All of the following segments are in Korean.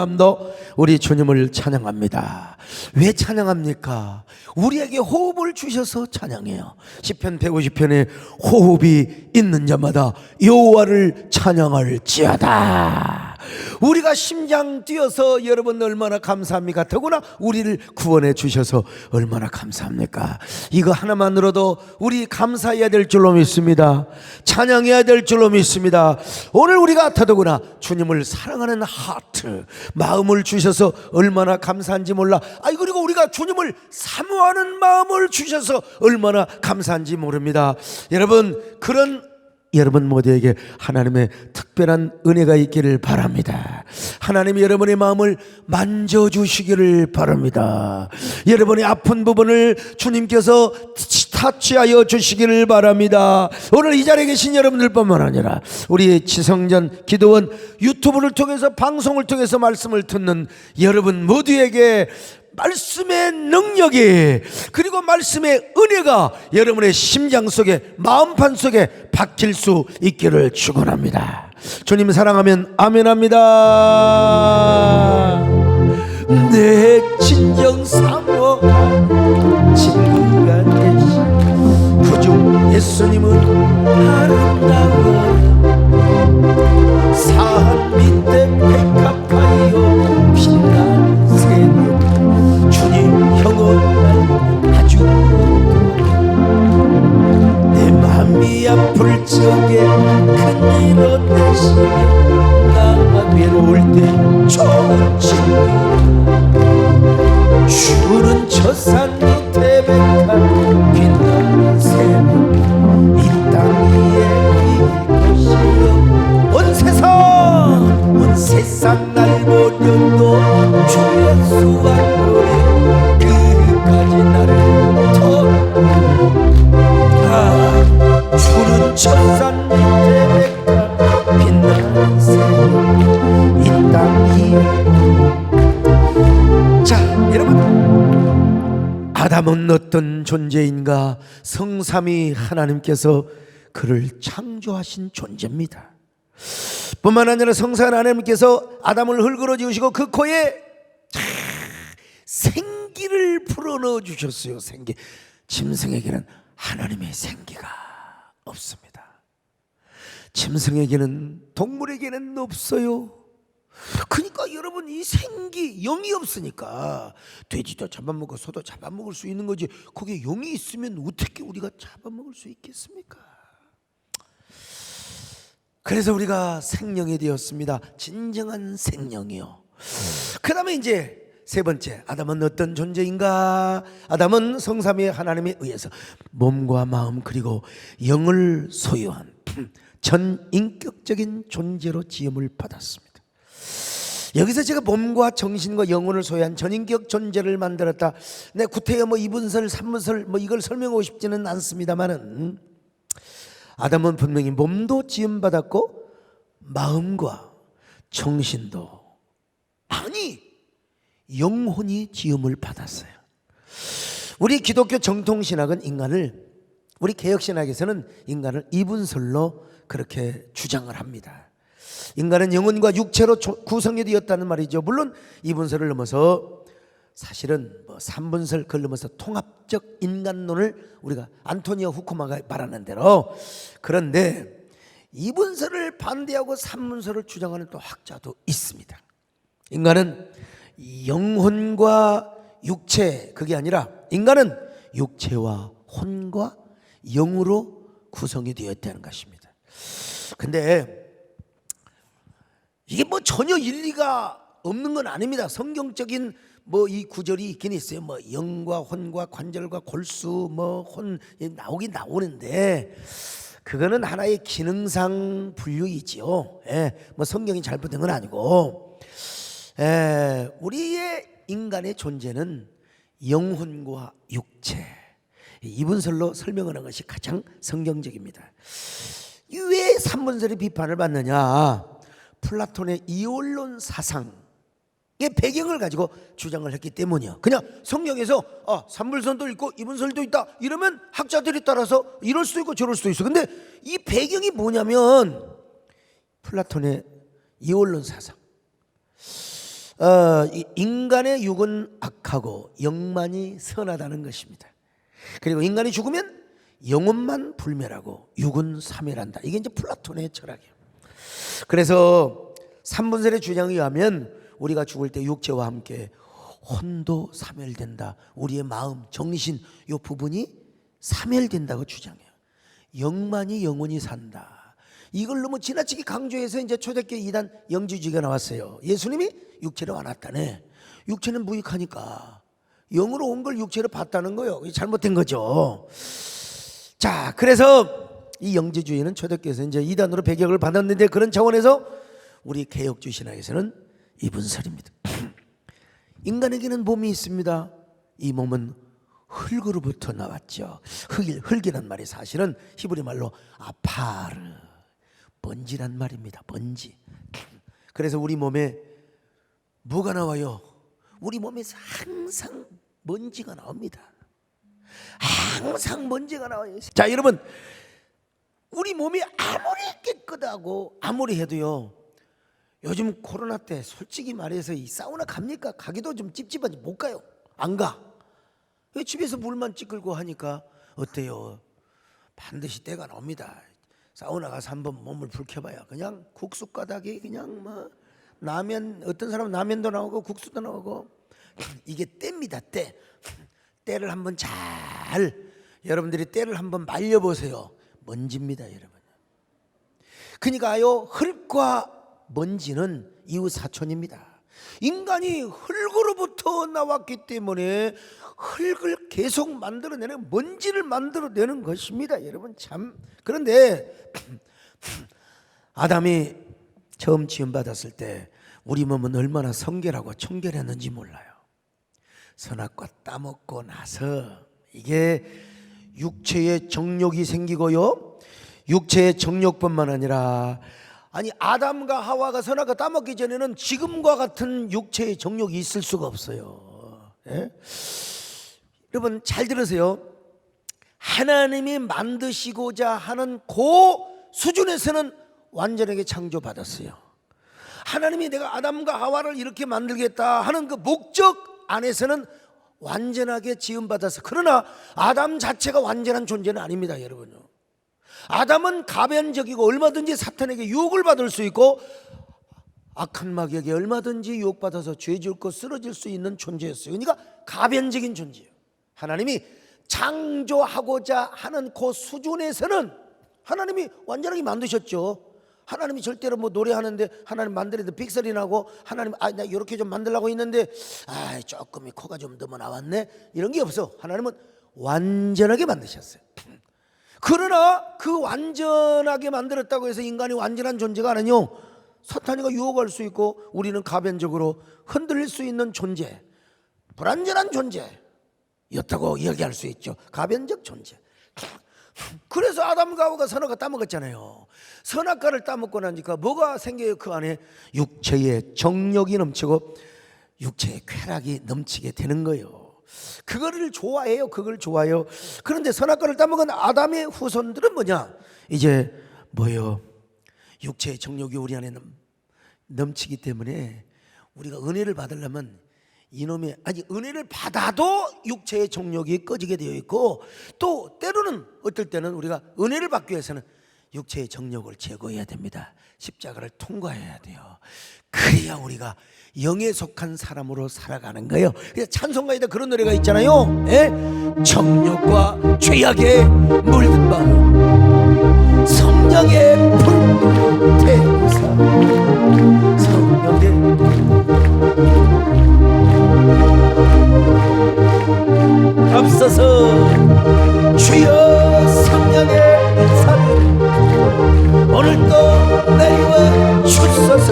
마음도 우리 주님을 찬양합니다. 왜 찬양합니까? 우리에게 호흡을 주셔서 찬양해요. 시편 150편에 호흡이 있는 자마다 여호와를 찬양할지어다. 우리가 심장 뛰어서 여러분 얼마나 감사합니까? 더구나 우리를 구원해 주셔서 얼마나 감사합니까? 이거 하나만으로도 우리 감사해야 될 줄로 믿습니다. 찬양해야 될 줄로 믿습니다. 오늘 우리가 더더구나 주님을 사랑하는 하트, 마음을 주셔서 얼마나 감사한지 몰라. 그리고 우리가 주님을 사모하는 마음을 주셔서 얼마나 감사한지 모릅니다. 여러분, 그런 여러분 모두에게 하나님의 특별한 은혜가 있기를 바랍니다. 하나님이 여러분의 마음을 만져주시기를 바랍니다. 여러분의 아픈 부분을 주님께서 타치하여 주시기를 바랍니다. 오늘 이 자리에 계신 여러분들뿐만 아니라 우리 지성전 기도원 유튜브를 통해서 방송을 통해서 말씀을 듣는 여러분 모두에게 말씀의 능력이, 그리고 말씀의 은혜가 여러분의 심장 속에, 마음판 속에 박힐 수 있기를 축원합니다. 주님 사랑하면 아멘합니다. 내 친정 사모가 친구가 되시 그중 예수님은 아름다워 산 밑에 백합하여 빛나는 새벽 주님 형은 아주 내 맘이 아플 적에 큰일을 내시며 나 외로울 때 좋은 친구 주는 저 산 밑에 백합 빛나는 새벽 이 땅 위에 일 것이여 온 세상 날 보려도 주 예수 안보내 그까지 나를 주는 첫산 밑에 백합 빛나는 새벽 이 땅 위에. 자, 여러분, 아담은 어떤 존재인가? 성삼위 하나님께서 그를 창조하신 존재입니다. 뿐만 아니라 성삼위 하나님께서 아담을 흙으로 지으시고 그 코에 생기를 불어넣어 주셨어요. 생기. 짐승에게는 하나님의 생기가 없습니다. 짐승에게는, 동물에게는 없어요. 그러니까 여러분, 이 생기, 영이 없으니까 돼지도 잡아먹고 소도 잡아먹을 수 있는 거지, 거기에 영이 있으면 어떻게 우리가 잡아먹을 수 있겠습니까? 그래서 우리가 생명이 되었습니다. 진정한 생명이요. 그 다음에 이제 세 번째, 아담은 어떤 존재인가? 아담은 성삼위 하나님에 의해서 몸과 마음 그리고 영을 소유한 전인격적인 존재로 지음을 받았습니다. 여기서 제가 몸과 정신과 영혼을 소유한 전인격 존재를 만들었다. 네, 구태여 뭐 2분설, 3분설 뭐 이걸 설명하고 싶지는 않습니다만은, 아담은 분명히 몸도 지음받았고 마음과 정신도, 아니 영혼이 지음을 받았어요. 우리 기독교 정통신학은 인간을, 우리 개혁신학에서는 인간을 2분설로 그렇게 주장을 합니다. 인간은 영혼과 육체로 구성이 되었다는 말이죠. 물론 2분설을 넘어서 사실은 뭐 3분설 그걸 넘어서 통합적 인간론을 우리가 안토니오 후쿠마가 말하는 대로, 그런데 2분설을 반대하고 3분설을 주장하는 또 학자도 있습니다. 인간은 영혼과 육체, 그게 아니라 인간은 육체와 혼과 영으로 구성이 되었다는 것입니다. 근데 이게 뭐 전혀 일리가 없는 건 아닙니다. 성경적인 뭐 이 구절이 있긴 있어요. 뭐 영과 혼과 관절과 골수 뭐 혼 나오긴 나오는데, 그거는 하나의 기능상 분류이지요. 뭐 성경이 잘못된 건 아니고, 우리의 인간의 존재는 영혼과 육체, 이분설로 설명하는 것이 가장 성경적입니다. 왜 삼분설의 비판을 받느냐? 플라톤의 이원론 사상의 배경을 가지고 주장을 했기 때문이요. 그냥 성경에서 삼분설도 있고 이분설도 있다 이러면 학자들이 따라서 이럴 수도 있고 저럴 수도 있어. 근데 이 배경이 뭐냐면 플라톤의 이원론 사상. 인간의 육은 악하고 영만이 선하다는 것입니다. 그리고 인간이 죽으면 영혼만 불멸하고 육은 사멸한다. 이게 이제 플라톤의 철학이에요. 그래서 삼분설의 주장에 의하면 우리가 죽을 때 육체와 함께 혼도 사멸된다. 우리의 마음, 정신 이 부분이 사멸된다고 주장해요. 영만이 영원히 산다. 이걸 너무 지나치게 강조해서 이제 초대교회 이단 영지주의가 나왔어요. 예수님이 육체로 안 왔다네. 육체는 무익하니까 영으로 온 걸 육체로 봤다는 거예요. 잘못된 거죠. 자, 그래서 이 영지주의는 초대교회에서 이제 이단으로 배격을 받았는데, 그런 차원에서 우리 개혁주의 신학에서는 이분설입니다. 인간에게는 몸이 있습니다. 이 몸은 흙으로부터 나왔죠. 흙이란 말이 사실은 히브리 말로 아파르, 먼지란 말입니다. 먼지. 그래서 우리 몸에 뭐가 나와요? 우리 몸에서 항상 먼지가 나옵니다. 항상 먼지가 나와요. 자, 여러분, 우리 몸이 아무리 깨끗하고 아무리 해도요, 요즘 코로나 때 솔직히 말해서 이 사우나 갑니까? 가기도 좀 찝찝하지 못 가요. 안 가. 집에서 물만 찌끌고 하니까 어때요? 반드시 때가 나옵니다. 사우나 가서 한번 몸을 불켜봐야 그냥 국수 가닥이 그냥 뭐 라면, 어떤 사람은 라면도 나오고 국수도 나오고 이게 때입니다. 때. 때를 한번 잘, 여러분들이 때를 한번 말려보세요. 먼지입니다, 여러분. 그러니까요, 흙과 먼지는 이웃 사촌입니다. 인간이 흙으로부터 나왔기 때문에 흙을 계속 만들어내는, 먼지를 만들어내는 것입니다, 여러분. 참. 그런데 아담이 처음 지음받았을 때 우리 몸은 얼마나 성결하고 청결했는지 몰라요. 선악과 따먹고 나서 이게 육체의 정욕이 생기고요, 육체의 정욕뿐만 아니라, 아니 아담과 하와가 선악과 따먹기 전에는 지금과 같은 육체의 정욕이 있을 수가 없어요. 예? 여러분 잘 들으세요. 하나님이 만드시고자 하는 그 수준에서는 완전하게 창조받았어요. 하나님이 내가 아담과 하와를 이렇게 만들겠다 하는 그 목적 안에서는 완전하게 지음받아서, 그러나 아담 자체가 완전한 존재는 아닙니다, 여러분요. 아담은 가변적이고 얼마든지 사탄에게 유혹을 받을 수 있고 악한 마귀에게 얼마든지 유혹받아서 죄 짓고 쓰러질 수 있는 존재였어요. 그러니까 가변적인 존재예요. 하나님이 창조하고자 하는 그 수준에서는 하나님이 완전하게 만드셨죠. 하나님이 절대로 뭐 노래하는데 하나님 만들어도 빅소리 나고, 하나님 나 이렇게 좀 만들려고 했는데 조금 코가 좀 너무 나왔네, 이런 게 없어. 하나님은 완전하게 만드셨어요. 그러나 그 완전하게 만들었다고 해서 인간이 완전한 존재가 아니요, 사탄이가 유혹할 수 있고 우리는 가변적으로 흔들릴 수 있는 존재, 불완전한 존재였다고 이야기할 수 있죠. 가변적 존재. 그래서 아담과 하와가 선악과 따먹었잖아요. 선악과를 따먹고 나니까 뭐가 생겨요? 그 안에 육체의 정욕이 넘치고 육체의 쾌락이 넘치게 되는 거예요. 그거를 좋아해요. 그걸 좋아해요. 그런데 선악과를 따먹은 아담의 후손들은 뭐냐? 이제 뭐예요? 육체의 정욕이 우리 안에 넘치기 때문에 우리가 은혜를 받으려면 이놈의, 아니 은혜를 받아도 육체의 정욕이 꺼지게 되어 있고, 또 때로는 어떨 때는 우리가 은혜를 받기 위해서는 육체의 정욕을 제거해야 됩니다. 십자가를 통과해야 돼요. 그래야 우리가 영에 속한 사람으로 살아가는 거예요. 그래서 찬송가에다 그런 노래가 있잖아요. 예? 정욕과 죄악에 물든 마음 성령의 불 태우사, 성령의 앞서서 주여 성령의 인사를 오늘도 내리와 주소서.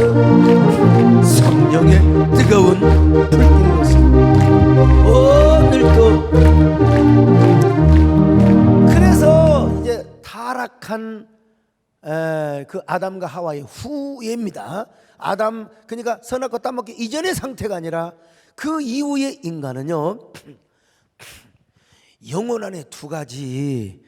성령의 뜨거운 불길로서 오늘도. 그래서 이제 타락한 그 아담과 하와의 후예입니다. 아담, 그러니까 선악과 따먹기 이전의 상태가 아니라 그 이후의 인간은요, 영혼 안에 두 가지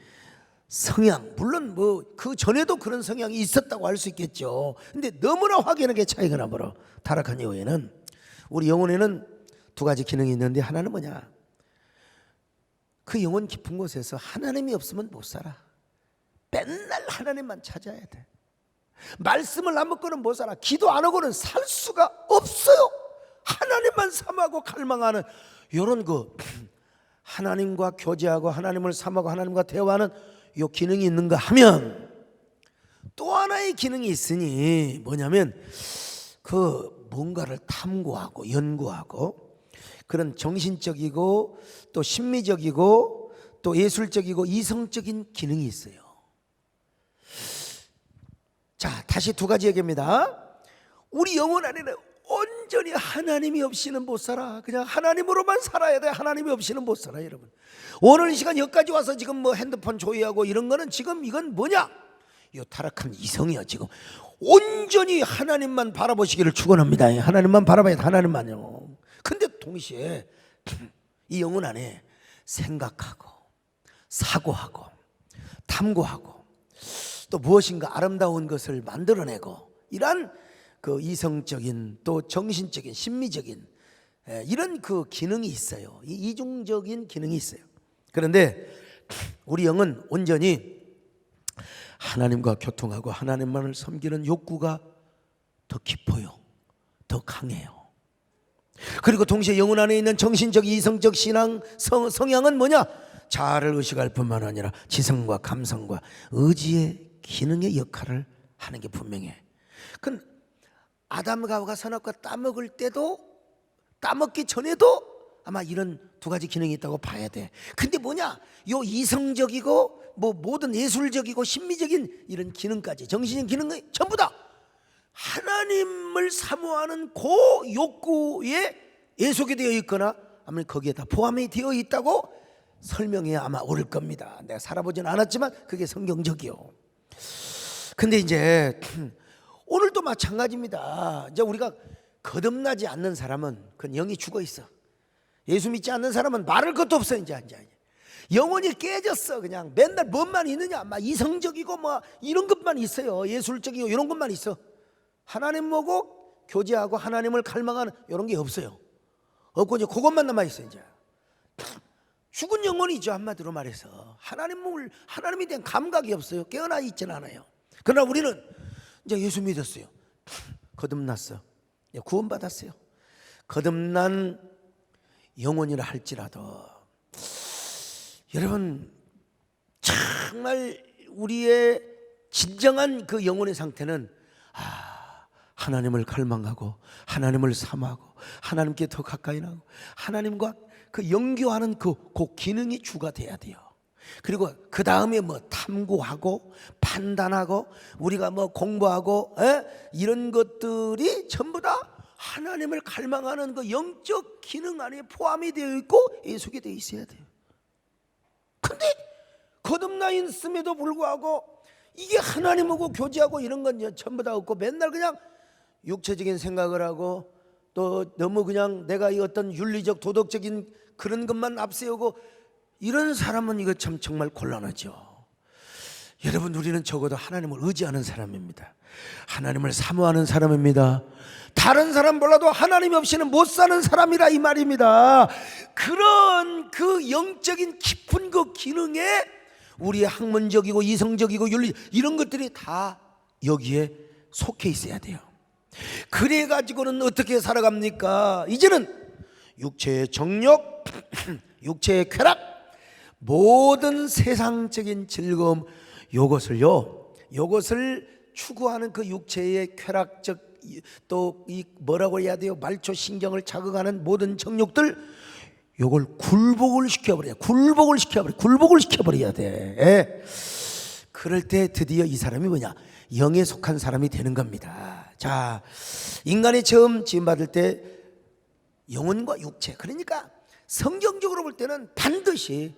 성향, 물론 뭐 그 전에도 그런 성향이 있었다고 할 수 있겠죠. 근데 너무나 확연하게 차이가 나버려. 타락한 이후에는 우리 영혼에는 두 가지 기능이 있는데 하나는 뭐냐? 그 영혼 깊은 곳에서 하나님이 없으면 못 살아. 맨날 하나님만 찾아야 돼. 말씀을 안 먹고는 못 살아. 기도 안 하고는 살 수가 없어요. 하나님만 삼하고 갈망하는 이런 하나님과 교제하고 하나님을 삼하고 하나님과 대화하는 이 기능이 있는가 하면, 또 하나의 기능이 있으니 뭐냐면 뭔가를 탐구하고 연구하고 그런 정신적이고 또 심미적이고 또 예술적이고 이성적인 기능이 있어요. 자, 다시 두 가지 얘기입니다. 우리 영혼 안에는 온전히 하나님이 없이는 못 살아. 그냥 하나님으로만 살아야 돼. 하나님이 없이는 못 살아, 여러분. 오늘 이 시간 여기까지 와서 지금 핸드폰 조회하고 이런 거는 지금 이건 뭐냐? 이 타락한 이성이야. 지금 온전히 하나님만 바라보시기를 축원합니다. 하나님만 바라봐야 돼. 하나님만요. 근데 동시에 이 영혼 안에 생각하고 사고하고 탐구하고 또 무엇인가 아름다운 것을 만들어내고 이런 이성적인 또 정신적인 심미적인 이런 기능이 있어요. 이중적인 기능이 있어요. 그런데 우리 영은 온전히 하나님과 교통하고 하나님만을 섬기는 욕구가 더 깊어요. 더 강해요. 그리고 동시에 영혼 안에 있는 정신적 이성적 신앙 성향은 뭐냐? 자아를 의식할 뿐만 아니라 지성과 감성과 의지의 기능의 역할을 하는 게 분명해. 그건 아담과 하와가 선악과 따먹을 때도 따먹기 전에도 아마 이런 두 가지 기능이 있다고 봐야 돼. 근데 뭐냐? 요 이성적이고 모든 예술적이고 심미적인 이런 기능까지 정신적 기능이 전부 다 하나님을 사모하는 그 욕구에 예속이 되어 있거나 아니면 거기에 다 포함이 되어 있다고 설명해야 아마 옳을 겁니다. 내가 살아보진 않았지만 그게 성경적이요. 근데 이제 오늘도 마찬가지입니다. 이제 우리가 거듭나지 않는 사람은 그건 영이 죽어 있어. 예수 믿지 않는 사람은 말할 것도 없어. 이제 영혼이 깨졌어. 그냥 맨날 뭔만 있느냐? 막 이성적이고 이런 것만 있어요. 예술적이고 이런 것만 있어. 하나님 보고 교제하고 하나님을 갈망하는 이런 게 없어요. 없고 이제 그것만 남아 있어. 이제 죽은 영혼이죠. 한마디로 말해서 하나님에 대한 감각이 없어요. 깨어나 있지는 않아요. 그러나 우리는 이제 예수 믿었어요. 거듭났어. 구원받았어요. 거듭난 영혼이라 할지라도 여러분 정말 우리의 진정한 그 영혼의 상태는 하나님을 갈망하고 하나님을 사모하고 하나님께 더 가까이 나고 하나님과 연교하는 그 기능이 주가 돼야 돼요. 그리고 그 다음에 탐구하고 판단하고 우리가 공부하고 이런 것들이 전부 다 하나님을 갈망하는 그 영적 기능 안에 포함이 되어 있고 예속이 되어 있어야 돼요. 근데 거듭나 있음에도 불구하고 이게 하나님하고 교제하고 이런 건 전부 다 없고 맨날 그냥 육체적인 생각을 하고 또 너무 그냥 내가 이 어떤 윤리적 도덕적인 그런 것만 앞세우고 이런 사람은 이거 참 정말 곤란하죠. 여러분, 우리는 적어도 하나님을 의지하는 사람입니다. 하나님을 사모하는 사람입니다. 다른 사람 몰라도 하나님 없이는 못 사는 사람이라 이 말입니다. 그런 그 영적인 깊은 그 기능에 우리의 학문적이고 이성적이고 윤리 이런 것들이 다 여기에 속해 있어야 돼요. 그래 가지고는 어떻게 살아갑니까? 이제는 육체의 정욕, 육체의 쾌락, 모든 세상적인 즐거움 요것을 추구하는 그 육체의 쾌락적 또 이 뭐라고 해야 돼요? 말초 신경을 자극하는 모든 정욕들 요걸 굴복을 시켜버려야 돼. 그럴 때 드디어 이 사람이 뭐냐? 영에 속한 사람이 되는 겁니다. 자, 인간이 처음 지음받을 때 영혼과 육체, 그러니까 성경적으로 볼 때는 반드시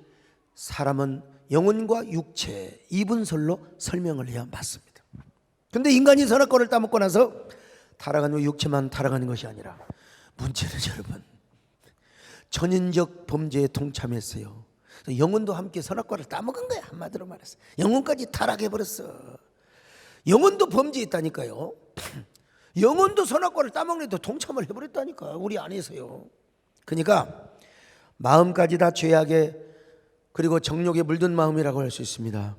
사람은 영혼과 육체 이분설로 설명을 해야 맞습니다. 그런데 인간이 선악과를 따먹고 나서 타락한 육체만 타락하는 것이 아니라 문제는 여러분 전인적 범죄에 동참했어요. 영혼도 함께 선악과를 따먹은 거야. 한마디로 말해서 영혼까지 타락해버렸어. 영혼도 범죄했다니까요. 영혼도 선악과를 따먹는데 동참을 해버렸다니까, 우리 안에서요. 그러니까 마음까지 다 죄악에 그리고 정욕에 물든 마음이라고 할 수 있습니다.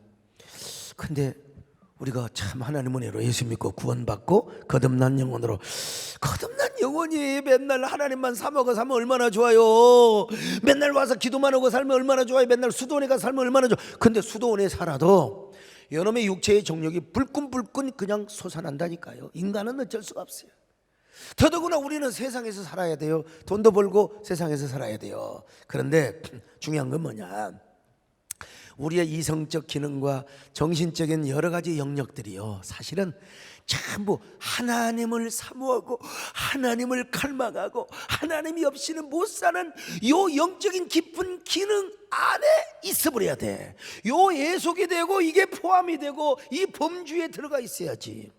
근데 우리가 참 하나님 은혜로 예수 믿고 구원받고 거듭난 영혼으로, 거듭난 영혼이 맨날 하나님만 사먹어 살면 얼마나 좋아요. 맨날 와서 기도만 하고 살면 얼마나 좋아요. 맨날 수도원에 가서 살면 얼마나 좋아. 근데 수도원에 살아도 여놈의 육체의 정욕이 불끈불끈 그냥 솟아난다니까요. 인간은 어쩔 수가 없어요. 더더구나 우리는 세상에서 살아야 돼요. 돈도 벌고 세상에서 살아야 돼요. 그런데 중요한 건 뭐냐, 우리의 이성적 기능과 정신적인 여러 가지 영역들이요, 사실은 전부 하나님을 사모하고 하나님을 갈망하고 하나님이 없이는 못 사는 요 영적인 깊은 기능 안에 있어버려야 돼. 요 예속이 되고 이게 포함이 되고 이 범주에 들어가 있어야지.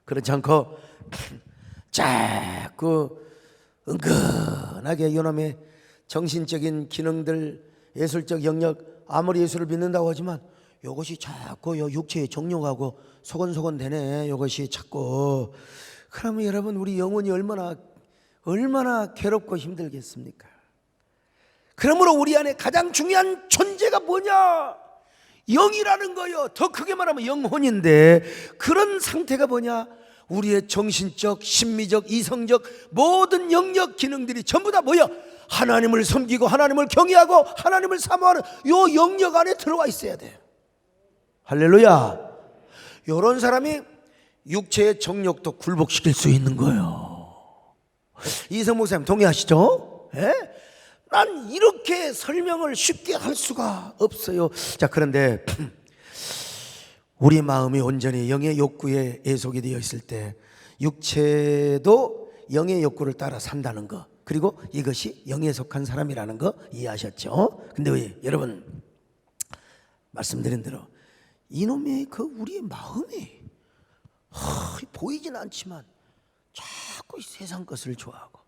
그렇지 않고 자꾸 은근하게 요놈의 정신적인 기능들, 예술적 영역, 아무리 예수를 믿는다고 하지만 이것이 자꾸 요 육체에 정욕하고 소곤소곤 되네, 이것이 자꾸. 그러면 여러분, 우리 영혼이 얼마나 괴롭고 힘들겠습니까? 그러므로 우리 안에 가장 중요한 존재가 뭐냐? 영이라는 거요. 더 크게 말하면 영혼인데, 그런 상태가 뭐냐? 우리의 정신적, 심미적, 이성적 모든 영역 기능들이 전부 다 뭐야? 하나님을 섬기고 하나님을 경외하고 하나님을 사모하는 요 영역 안에 들어와 있어야 돼. 할렐루야. 이런 사람이 육체의 정욕도 굴복시킬 수 있는 거예요. 이성 목사님 동의하시죠? 예? 난 이렇게 설명을 쉽게 할 수가 없어요. 자, 그런데 우리 마음이 온전히 영의 욕구에 애속이 되어 있을 때 육체도 영의 욕구를 따라 산다는 거, 그리고 이것이 영에 속한 사람이라는 거 이해하셨죠? 근데 왜 여러분, 말씀드린 대로 이놈의 그 우리의 마음이 보이진 않지만 자꾸 세상 것을 좋아하고,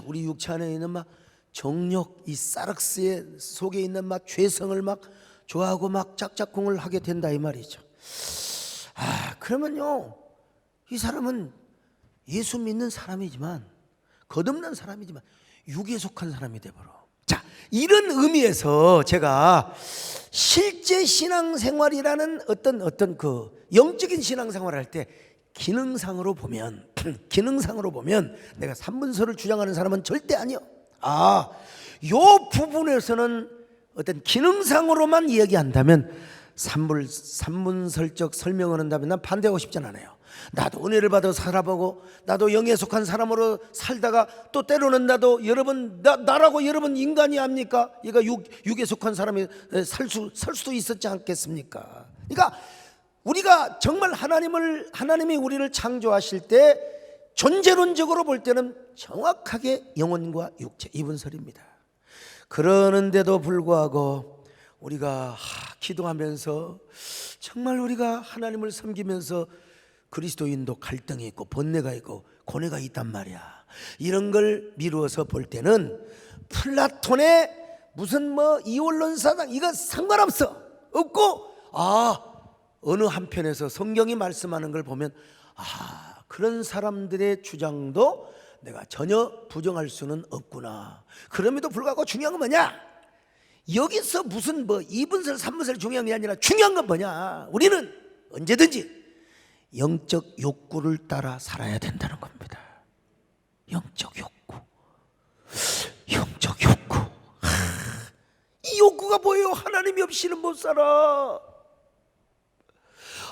우리 육체 안에 있는 막 정욕, 이 사륵스의 속에 있는 막 죄성을 막 좋아하고 막 짝짝꿍을 하게 된다 이 말이죠. 그러면요, 이 사람은 예수 믿는 사람이지만, 거듭난 사람이지만 육에 속한 사람이 되버려. 자, 이런 의미에서 제가 실제 신앙생활이라는 어떤 그 영적인 신앙생활을 할 때 기능상으로 보면 내가 삼분서를 주장하는 사람은 절대 아니요. 요 부분에서는 어떤 기능상으로만 이야기한다면, 삼분설적 설명을 한다면 난 반대하고 싶진 않아요. 나도 은혜를 받아 살아보고 나도 영에 속한 사람으로 살다가 또 때로는 나도 나라고 여러분 인간이 합니까? 얘가 육에 속한 사람이 살 수도 있었지 않겠습니까? 그러니까 우리가 정말 하나님이 우리를 창조하실 때 존재론적으로 볼 때는 정확하게 영혼과 육체 이분설입니다. 그러는데도 불구하고 우리가 기도하면서 정말 우리가 하나님을 섬기면서 그리스도인도 갈등이 있고 번뇌가 있고 고뇌가 있단 말이야. 이런 걸 미루어서 볼 때는 플라톤의 무슨 이원론사상 이거 상관없어. 없고 어느 한편에서 성경이 말씀하는 걸 보면 그런 사람들의 주장도 내가 전혀 부정할 수는 없구나. 그럼에도 불구하고 중요한 건 뭐냐? 여기서 무슨 이분설 삼분설 중요한 게 아니라 중요한 건 뭐냐? 우리는 언제든지 영적 욕구를 따라 살아야 된다는 겁니다. 영적 욕구. 이 욕구가 뭐예요? 하나님이 없이는 못 살아.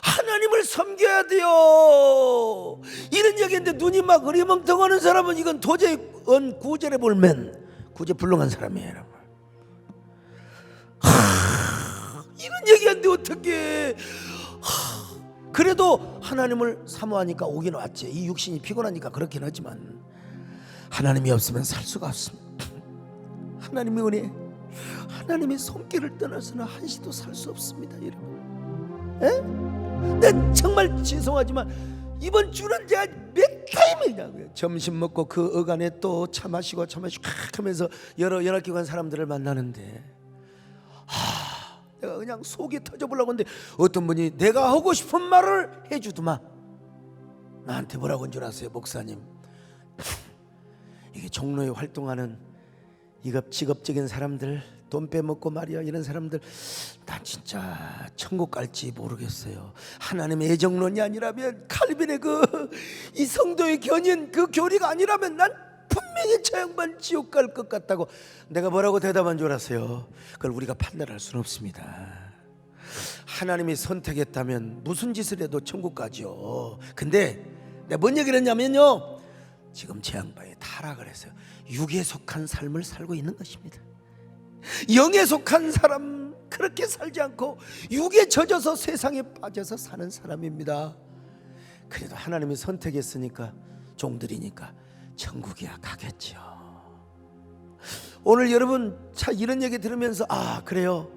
하나님을 섬겨야 돼요. 이런 얘기인데 눈이 막 으리멍텅하는 사람은 이건 도저히 구절에 볼면 구제불능한 사람이에요, 여러분. 이런 얘기하는데 어떻게? 그래도 하나님을 사모하니까 오긴 왔지. 이 육신이 피곤하니까 그렇긴 하지만 하나님이 없으면 살 수가 없습니다. 하나님의 은혜, 하나님의 손길을 떠나서는 한시도 살 수 없습니다, 여러분. 난 정말 죄송하지만 이번 주는 제가 몇 타임이냐고요. 점심 먹고 그 어간에 또 차 마시고 하면서 여러 연합기관 사람들을 만나는데 내가 그냥 속이 터져보려고 하는데 어떤 분이 내가 하고 싶은 말을 해주더만. 나한테 뭐라고 한 줄 아세요? 목사님, 이게 종로에 활동하는 직업적인 사람들, 돈 빼먹고 말이야 이런 사람들, 난 진짜 천국 갈지 모르겠어요. 하나님의 애정론이 아니라면, 칼빈의 이 성도의 견인 그 교리가 아니라면 난 분명히 저 양반 지옥 갈 것 같다고. 내가 뭐라고 대답한 줄 아세요? 그걸 우리가 판단할 수는 없습니다. 하나님이 선택했다면 무슨 짓을 해도 천국 가죠. 근데 내가 뭔 얘기를 했냐면요, 지금 제 양반이 타락을 해서 육에 속한 삶을 살고 있는 것입니다. 영에 속한 사람 그렇게 살지 않고 육에 젖어서 세상에 빠져서 사는 사람입니다. 그래도 하나님이 선택했으니까, 종들이니까 천국이야 가겠죠. 오늘 여러분 차 이런 얘기 들으면서, 아 그래요,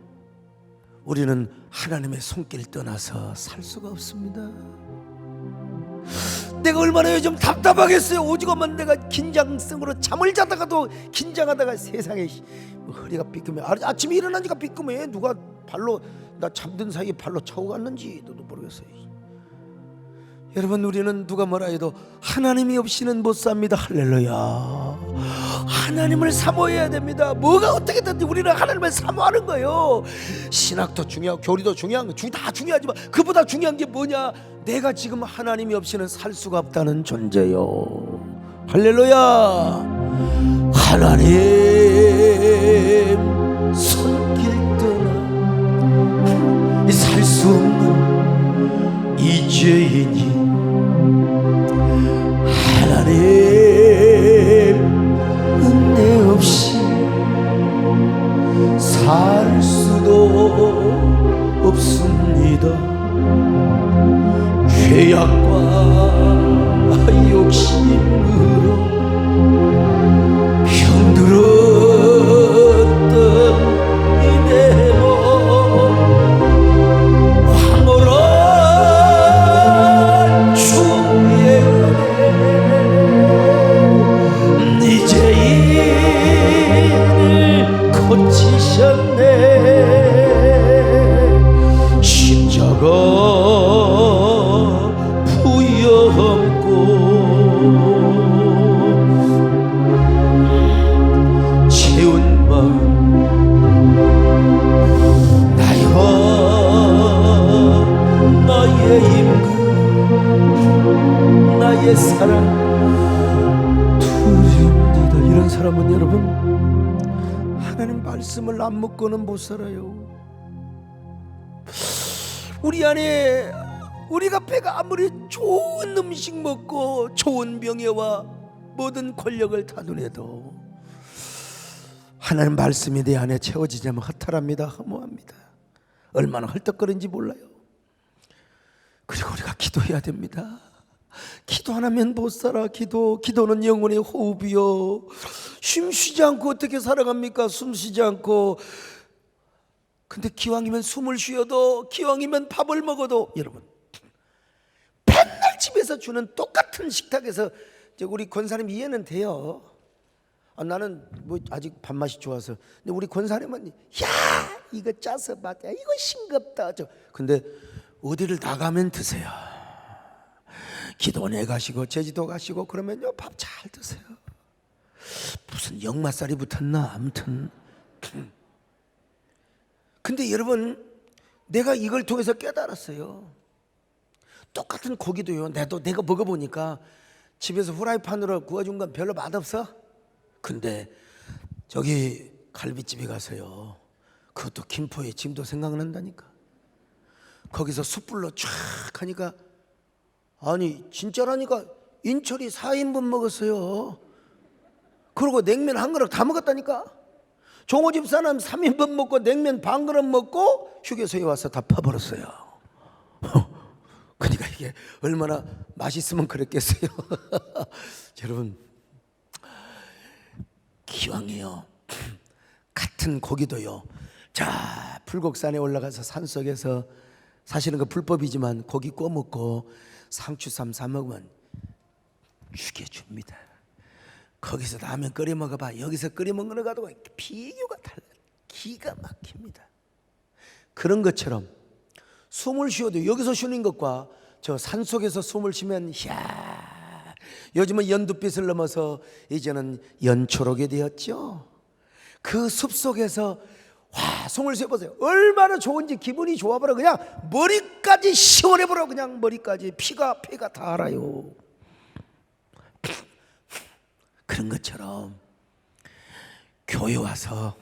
우리는 하나님의 손길 떠나서 살 수가 없습니다. 내가 얼마나 요즘 답답하겠어요. 오죽하면 내가 긴장성으로 잠을 자다가도 긴장하다가 세상에 허리가 삐끔해. 아침에 일어나니까 삐끔해. 누가 발로, 나 잠든 사이에 발로 차고 갔는지도 모르겠어요. 여러분, 우리는 누가 뭐라 해도 하나님이 없이는 못 삽니다. 할렐루야. 하나님을 사모해야 됩니다. 뭐가 어떻게 됐든 우리는 하나님을 사모하는 거예요. 신학도 중요하고 교리도 중요한 거 다 중요하지만 그보다 중요한 게 뭐냐? 내가 지금 하나님이 없이는 살 수가 없다는 존재요. 할렐루야. 하나님 손길 떠나 살 수 없는 이 죄인이 하나님 은혜 없이 살 수도 없습니다. 죄악과 욕심으로 병들었던 이 내 몸, 황홀한 주의 은혜, 네 죄인을 고치셨네. 십자가 부여함고 채운 마음, 나와 나의 임금, 나의 사랑 두렵니다. 이런 사람은 여러분, 하나님 말씀을 안 먹고는 못 살아요. 우리 안에, 우리가 배가 아무리 좋은 음식 먹고 좋은 명예와 모든 권력을 다 누려도 하나님 말씀이 내 안에 채워지지 않으면 허탈합니다. 허무합니다. 얼마나 헐떡거리는지 몰라요. 그리고 우리가 기도해야 됩니다. 기도 안 하면 못 살아. 기도는 영혼의 호흡이요. 숨 쉬지 않고 어떻게 살아갑니까? 숨 쉬지 않고. 근데 기왕이면 숨을 쉬어도, 기왕이면 밥을 먹어도, 여러분 맨날 집에서 주는 똑같은 식탁에서, 우리 권사님 이해는 돼요. 나는 뭐 아직 밥맛이 좋아서. 근데 우리 권사님은 야 이거 짜서 맛야, 이거 싱겁다. 근데 어디를 나가면 드세요. 기도원에 가시고 제주도 가시고 그러면요 밥 잘 드세요. 무슨 역마살이 붙었나 아무튼. 근데 여러분, 내가 이걸 통해서 깨달았어요. 똑같은 고기도요, 내가 먹어보니까 집에서 후라이팬으로 구워준 건 별로 맛없어. 근데 저기 갈비집에 가서요, 그것도 김포의 짐도 생각난다니까. 거기서 숯불로 쫙 하니까, 아니 진짜라니까, 인철이 4인분 먹었어요. 그리고 냉면 한 그릇 다 먹었다니까. 종호집 사람 3인분 먹고 냉면 반 그릇 먹고 휴게소에 와서 다 퍼버렸어요. 그러니까 이게 얼마나 맛있으면 그랬겠어요. 여러분, 기왕이요, 같은 고기도요, 자 불곡산에 올라가서 산속에서, 사실은 그 불법이지만 고기 구워 먹고 상추쌈 사 먹으면 죽여줍니다. 거기서 라면 끓여 먹어봐. 여기서 끓여 먹는 거 가지고 비교가 달라요. 기가 막힙니다. 그런 것처럼 숨을 쉬어도 여기서 쉬는 것과 저 산속에서 숨을 쉬면 이야, 요즘은 연두빛을 넘어서 이제는 연초록이 되었죠. 그 숲속에서 와, 숨을 쉬어보세요. 얼마나 좋은지, 기분이 좋아버려. 그냥 머리까지 시원해버려. 그냥 머리까지 피가 다 알아요. 그런 것처럼 교회 와서,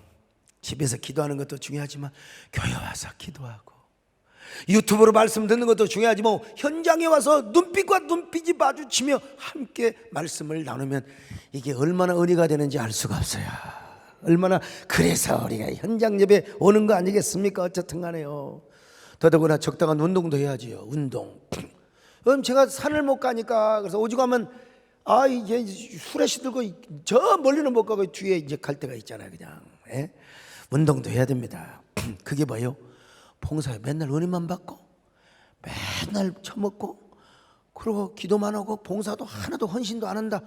집에서 기도하는 것도 중요하지만 교회 와서 기도하고, 유튜브로 말씀 듣는 것도 중요하지만 현장에 와서 눈빛과 눈빛이 마주치며 함께 말씀을 나누면 이게 얼마나 은혜가 되는지 알 수가 없어요. 얼마나, 그래서 우리가 현장 예배 오는 거 아니겠습니까? 어쨌든 간에요. 더더구나 적당한 운동도 해야지요. 운동. 그럼 제가 산을 못 가니까, 그래서 오죽 하면 이제 후레쉬 들고 저 멀리는 못 가고 뒤에 이제 갈 때가 있잖아요. 그냥 운동도 해야 됩니다. 그게 뭐예요? 봉사에 맨날 은혜만 받고 맨날 처먹고 그리고 기도만 하고 봉사도 하나도 헌신도 안 한다.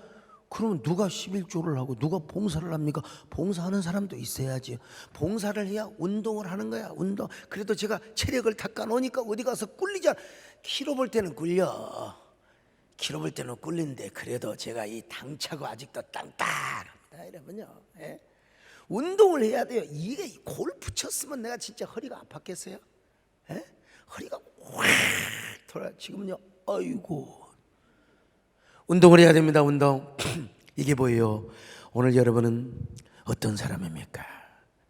그러면 누가 11조를 하고 누가 봉사를 합니까? 봉사하는 사람도 있어야지. 봉사를 해야 운동을 하는 거야. 운동. 그래도 제가 체력을 닦아 놓으니까 어디 가서 꿀리자. 키로 볼 때는 꿀려. 키로 볼 때는 꿀린데 그래도 제가 이 당차고 아직도 땅땅합니다. 이러면요. 운동을 해야 돼요. 이게 골프 쳤으면 내가 진짜 허리가 아팠겠어요? 허리가 확 돌아. 지금은요. 아이고. 운동을 해야 됩니다. 운동. 이게 뭐예요? 오늘 여러분은 어떤 사람입니까?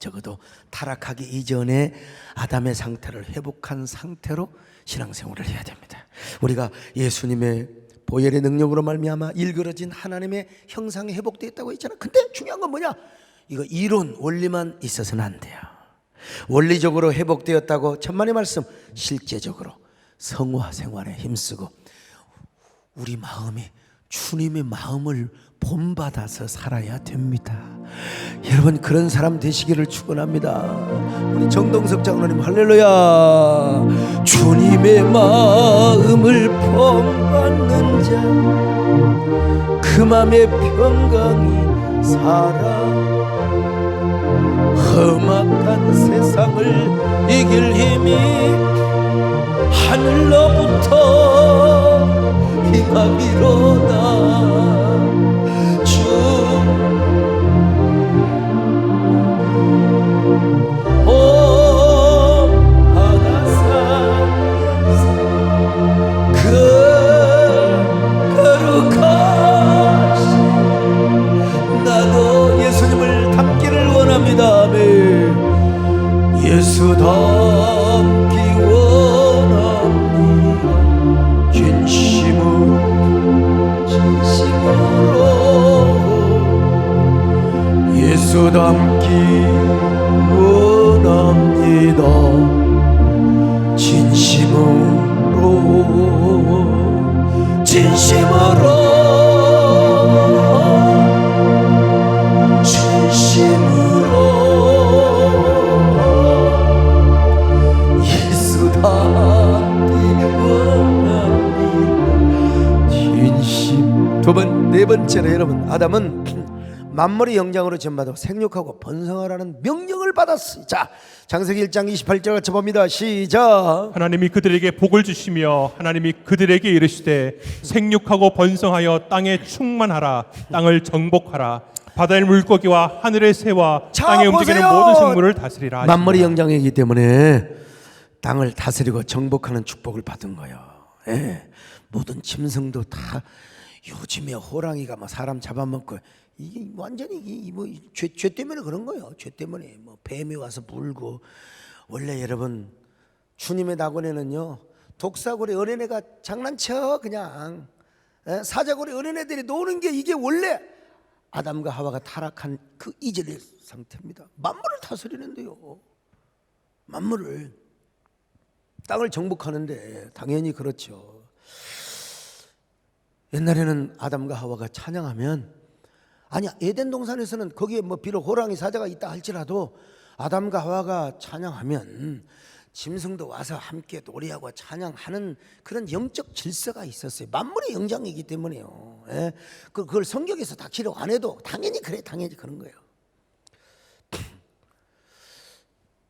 적어도 타락하기 이전에 아담의 상태를 회복한 상태로 신앙생활을 해야 됩니다. 우리가 예수님의 보혈의 능력으로 말미암아 일그러진 하나님의 형상이 회복되었다고 했잖아. 근데 중요한 건 뭐냐? 이거 이론, 원리만 있어서는 안 돼요. 원리적으로 회복되었다고 천만의 말씀, 실제적으로 성화 생활에 힘쓰고 우리 마음이 주님의 마음을 본받아서 살아야 됩니다. 여러분, 그런 사람 되시기를 축원합니다. 우리 정동석 장로님 할렐루야. 주님의 마음을 본받는 자 그 마음의 평강이 살아 험악한 세상을 이길 힘이 하늘로부터 임함이로다. 주 나도 예수님을 닮기를 원합니다. 아멘. 예수 닮기 원합니다. 진심으로 예수 닮기 원합니다. 진심으로 예수 닮기 원합니다. 진심. 네 번째로 여러분, 아담은 만물의 영장으로 전받아 생육하고 번성하라는 명령을 받았어요. 자, 창세기 1장 28절 같이 봅니다. 시작. 하나님이 그들에게 복을 주시며 하나님이 그들에게 이르시되 생육하고 번성하여 땅에 충만하라. 땅을 정복하라. 바다의 물고기와 하늘의 새와 땅에 움직이는 모든 생물을 다스리라 하십니다. 만물의 영장이기 때문에 땅을 다스리고 정복하는 축복을 받은 거예요. 모든 짐승도 다. 요즘에 호랑이가 막 사람 잡아먹고 이게 완전히 죄 때문에 그런 거예요. 죄 때문에 뱀이 와서 물고. 원래 여러분, 주님의 낙원에는요 독사고리 어린애가 장난쳐 그냥 사자고리 어린애들이 노는 게 이게 원래 아담과 하와가 타락한 그 이전의 상태입니다. 만물을 다스리는데요. 만물을, 땅을 정복하는데 당연히 그렇죠. 옛날에는 아담과 하와가 찬양하면, 아니야, 에덴 동산에서는 거기에 비록 호랑이 사자가 있다 할지라도 아담과 하와가 찬양하면 짐승도 와서 함께 노래하고 찬양하는 그런 영적 질서가 있었어요. 만물의 영장이기 때문에요. 그걸 성경에서 다 기록 안 해도 당연히 그래, 당연히 그런 거예요.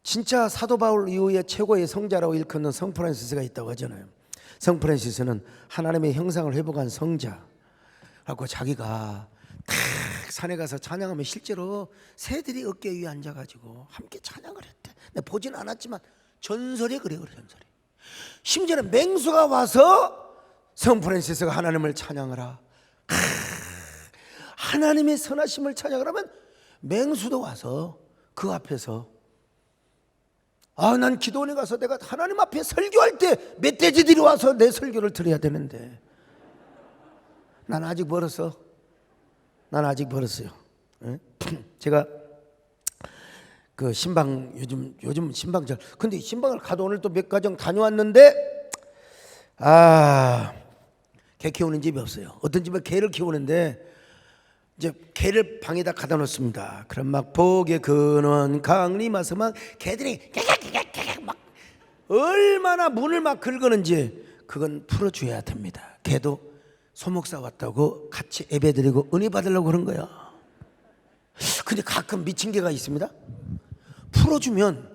진짜 사도 바울 이후에 최고의 성자라고 일컫는 성 프란시스가 있다고 하잖아요. 성 프란시스는 하나님의 형상을 회복한 성자 하고 자기가 탁 산에 가서 찬양하면 실제로 새들이 어깨 위에 앉아가지고 함께 찬양을 했대. 내가 보진 않았지만 전설이 그래 전설이. 심지어는 맹수가 와서 성 프란시스가 하나님을 찬양하라. 하나님의 선하심을 찬양하라면 맹수도 와서 그 앞에서 난 기도원에 가서 내가 하나님 앞에 설교할 때 멧돼지들이 와서 내 설교를 들어야 되는데 난 아직 멀었어. 난 아직 멀었어요. 제가 그 신방 요즘 신방절 근데 신방을 가도 오늘 또 몇 가정 다녀왔는데 개 키우는 집이 없어요. 어떤 집은 개를 키우는데 이제 개를 방에다 가다 놓습니다. 그럼 막 복의 근원 강림하서 막 개들이 막 얼마나 문을 막 긁었는지 그건 풀어줘야 됩니다. 개도 소목사 왔다고 같이 예배드리고 은혜 받으려고 그런 거야. 근데 가끔 미친 개가 있습니다. 풀어주면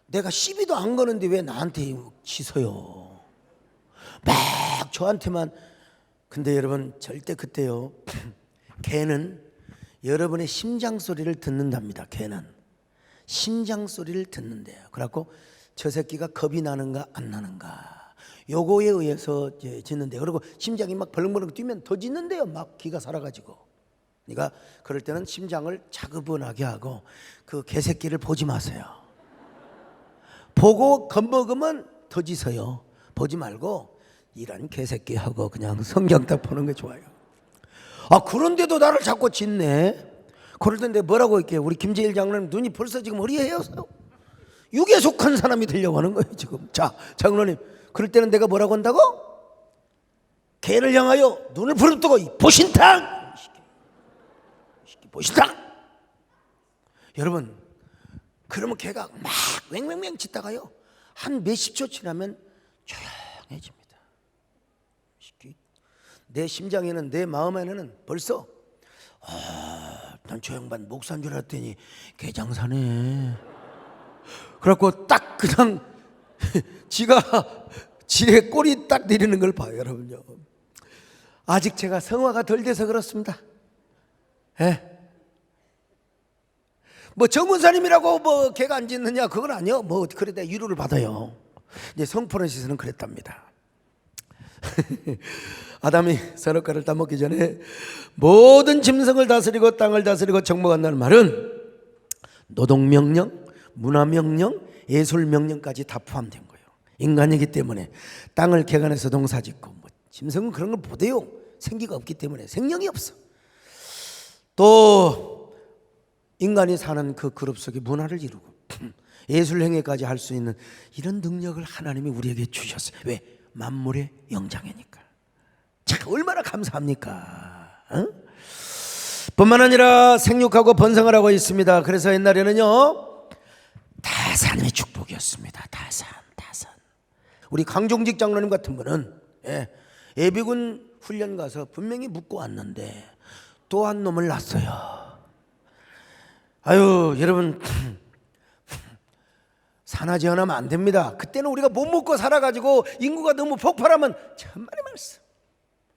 내가 시비도 안 거는데 왜 나한테 짖어요. 막 저한테만. 근데 여러분 절대 그때요. 개는 여러분의 심장 소리를 듣는답니다. 개는 심장 소리를 듣는데요. 그래갖고 저 새끼가 겁이 나는가 안 나는가 요거에 의해서 짖는데요. 그리고 심장이 막 벌렁벌렁 뛰면 더 짖는데요. 막 기가 살아가지고. 그러니까 그럴 때는 심장을 차분하게 하고 그 개새끼를 보지 마세요. 보고 겁먹으면 더 짖어요. 보지 말고 이런 개새끼 하고 그냥 성경 딱 보는 게 좋아요. 그런데도 나를 자꾸 짖네. 그럴 텐데 뭐라고 할게요. 우리 김재일 장로님 눈이 벌써 지금 허리에요. 육에 속한 사람이 되려고 하는 거예요 지금. 자 장로님 그럴 때는 내가 뭐라고 한다고? 개를 향하여 눈을 부릅뜨고 보신탕 보신탕. 여러분 그러면 개가 막 맹맹맹 짖다가요 한 몇십 초 지나면 조용해집니다. 내 심장에는 내 마음에는 벌써 난 저 양반 목사인 줄 알았더니 개장사네. 그래갖고 딱 그냥 지가 지의 꼬리 딱 내리는 걸 봐요. 여러분요 아직 제가 성화가 덜 돼서 그렇습니다. 뭐 정문사님이라고 뭐 개가 안 짖느냐 그건 아니요. 뭐 그래도 위로를 받아요. 이제 성 프란시스는 그랬답니다. 아담이 선악과를 따먹기 전에 모든 짐승을 다스리고 땅을 다스리고 정복한다는 말은 노동명령, 문화명령, 예술명령까지 다 포함된 거예요. 인간이기 때문에 땅을 개간해서 농사짓고 뭐 짐승은 그런 걸 못해요. 생기가 없기 때문에 생명이 없어. 또 인간이 사는 그 그룹 속에 문화를 이루고 예술행위까지 할 수 있는 이런 능력을 하나님이 우리에게 주셨어요. 왜? 만물의 영장이니까. 자, 얼마나 감사합니까? 뿐만 아니라 생육하고 번성을 하고 있습니다. 그래서 옛날에는요 다산의 축복이었습니다. 다산. 우리 강종직 장로님 같은 분은 예비군 훈련 가서 분명히 묻고 왔는데 또 한 놈을 낳았어요. 여러분 산하제한하면 안 됩니다. 그때는 우리가 못 먹고 살아가지고 인구가 너무 폭발하면 천만의 말씀.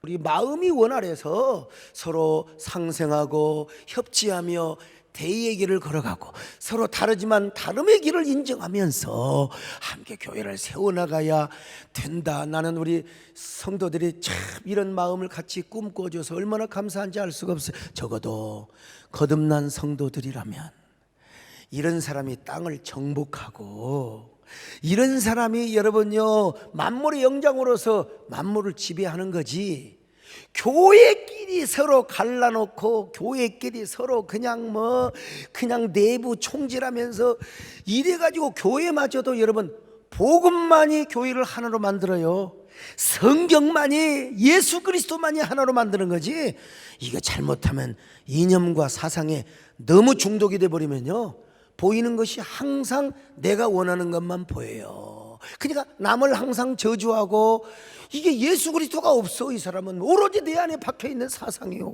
우리 마음이 원활해서 서로 상생하고 협치하며 대의의 길을 걸어가고 서로 다르지만 다름의 길을 인정하면서 함께 교회를 세워나가야 된다. 나는 우리 성도들이 참 이런 마음을 같이 꿈꿔줘서 얼마나 감사한지 알 수가 없어요. 적어도 거듭난 성도들이라면 이런 사람이 땅을 정복하고 이런 사람이 여러분요 만물의 영장으로서 만물을 지배하는 거지. 교회끼리 서로 갈라놓고 교회끼리 서로 그냥 내부 총질하면서 이래가지고 교회마저도 여러분 복음만이 교회를 하나로 만들어요. 성경만이 예수 그리스도만이 하나로 만드는 거지. 이거 잘못하면 이념과 사상에 너무 중독이 돼버리면요 보이는 것이 항상 내가 원하는 것만 보여요. 그러니까 남을 항상 저주하고 이게 예수 그리스도가 없어. 이 사람은 오로지 내 안에 박혀있는 사상이요.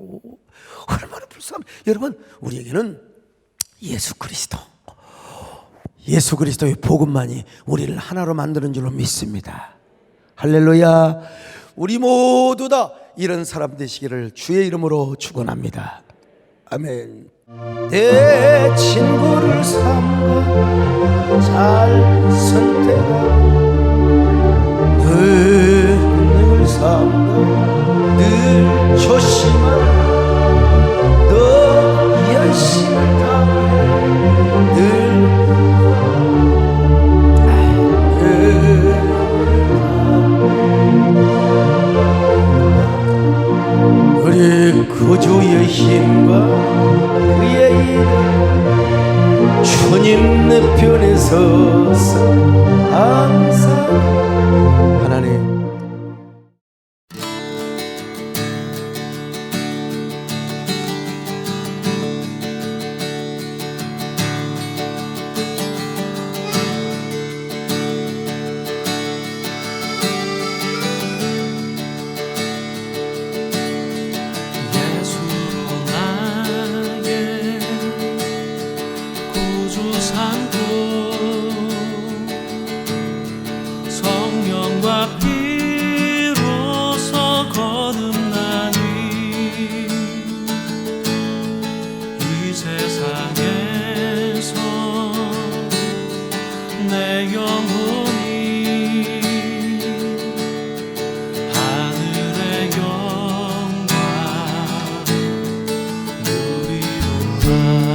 얼마나 불쌍합니다. 여러분 우리에게는 예수 그리스도의 복음만이 우리를 하나로 만드는 줄로 믿습니다. 할렐루야. 우리 모두 다 이런 사람 되시기를 주의 이름으로 축원합니다. 아멘. 내 친구를 삼가 잘 선택하고 늘 삼가 늘 조심하라. 너 열심을 다해 늘 우리 구주의 힘과 그의 이름 주님 내 편에 서서 항상 하나님 성령과 피로서 거듭나니 이 세상에서 내 영혼이 하늘의 영광 누리로다.